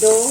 2